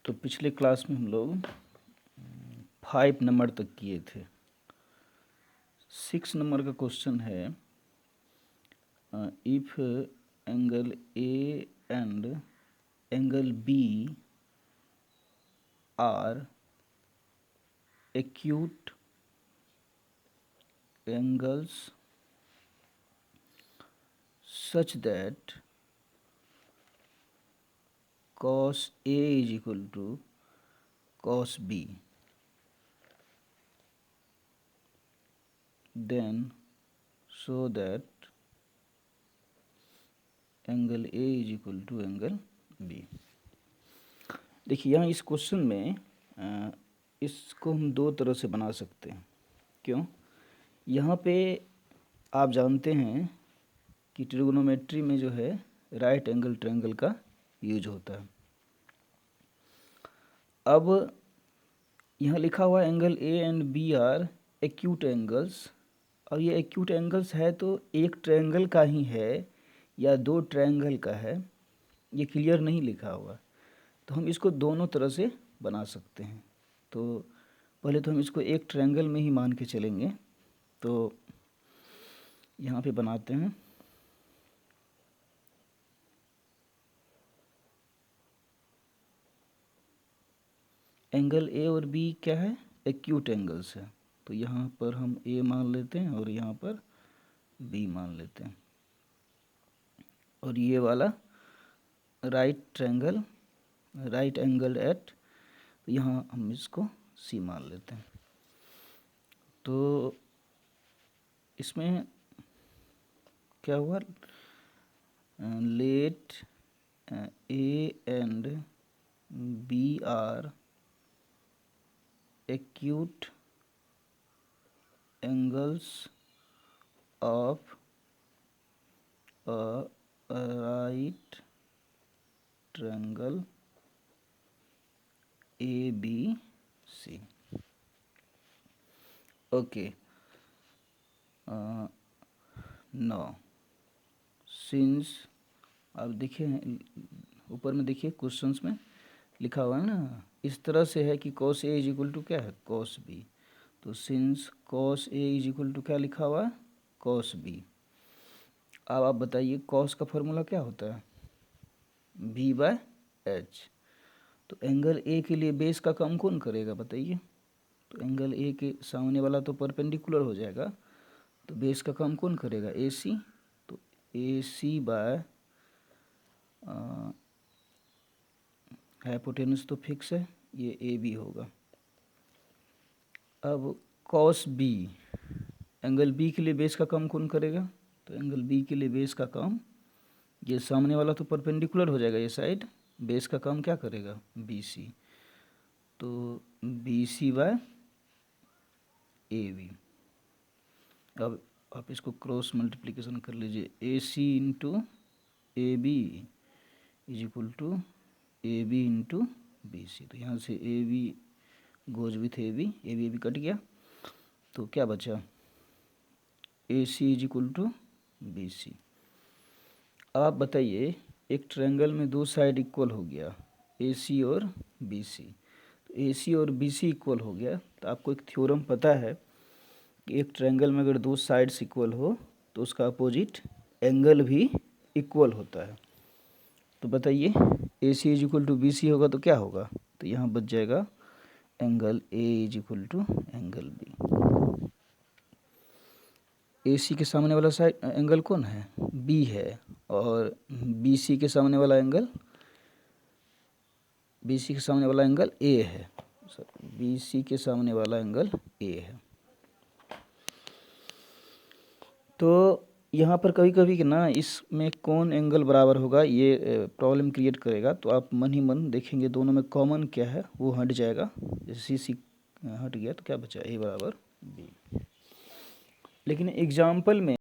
तो पिछले क्लास में हम लोग 5 नंबर तक किए थे। 6 नंबर का क्वेश्चन है, if angle A and angle B are acute angles such that cos A is equal to cos B, then show that angle A is equal to angle B। देखिए यहाँ इस question में इसको हम दो तरह से बना सकते हैं। क्यों? यहाँ पे आप जानते हैं कि ट्रिगोनोमेट्री में जो है राइट एंगल ट्रायंगल का यूज होता है। अब यहाँ लिखा हुआ angle A and B are acute angles, और ये एक्यूट एंगल्स है तो एक ट्रायंगल का ही है या दो ट्रायंगल का है, ये क्लियर नहीं लिखा हुआ। तो हम इसको दोनों तरह से बना सकते हैं। तो पहले तो हम इसको एक ट्रायंगल में ही मान के चलेंगे। तो यहाँ पे बनाते हैं, एंगल ए और बी क्या है? एक्यूट एंगल्स है। तो यहाँ पर हम ए मान लेते हैं और यहाँ पर बी मान लेते हैं, और ये वाला right triangle, right angle at, यहाँ हम इसको सी मान लेते हैं। तो इसमें क्या हुआ? Let A and B are acute angles of a right triangle ABC। Okay, now since आप देखिए ऊपर में, देखिए क्वेश्चंस में लिखा हुआ है ना, इस तरह से है कि cos A is equal to क्या है? cos B। तो since cos A is equal to क्या लिखा हुआ है? cos B। अब आप बताइए cos का फॉर्मूला क्या होता है? V/H। तो एंगल A के लिए बेस का काम कौन करेगा बताइए? तो एंगल A के सामने वाला तो परपेंडिकुलर हो जाएगा, तो बेस का काम कौन करेगा? AC। तो AC बाय हाइपोटेनस तो फिक्स है, ये AB होगा। अब cos B, एंगल B के लिए बेस का काम कौन करेगा? तो एंगल B के लिए बेस का काम, ये सामने वाला तो परपेंडिकुलर हो जाएगा, ये साइड, बेस का काम क्या करेगा? BC। तो BC बाय AB। अब आप इसको क्रॉस मल्टीप्लिकेशन कर लीजिए, AC into AB is equal to AB into BC। तो यहाँ से AB goes with AB, AB cut गया, तो क्या बचा? AC is equal to BC। अब आप बताइए, एक ट्रायंगल में दो साइड इक्वल हो गया, AC और BC। तो AC और BC इक्वल हो गया, तो आपको एक थ्योरम पता है कि एक ट्रायंगल में अगर दो साइड्स इक्वल हो तो उसका अपोजिट एंगल भी इक्वल होता है। तो बताइए AC is equal to BC होगा तो क्या होगा? तो यहाँ बच जाएगा angle A is equal to angle B। AC के सामने वाला साइड एंगल कौन है? B है, और BC के सामने वाला एंगल, BC के सामने वाला एंगल A है, BC के सामने वाला एंगल A है। तो यहाँ पर कभी कभी ना इसमें कौन एंगल बराबर होगा ये प्रॉब्लम क्रिएट करेगा, तो आप मन ही मन देखेंगे दोनों में कॉमन क्या है वो हट जाएगा। जैसे C हट गया तो क्या बचा? A बराबर B। लेकिन एग्जाम्पल में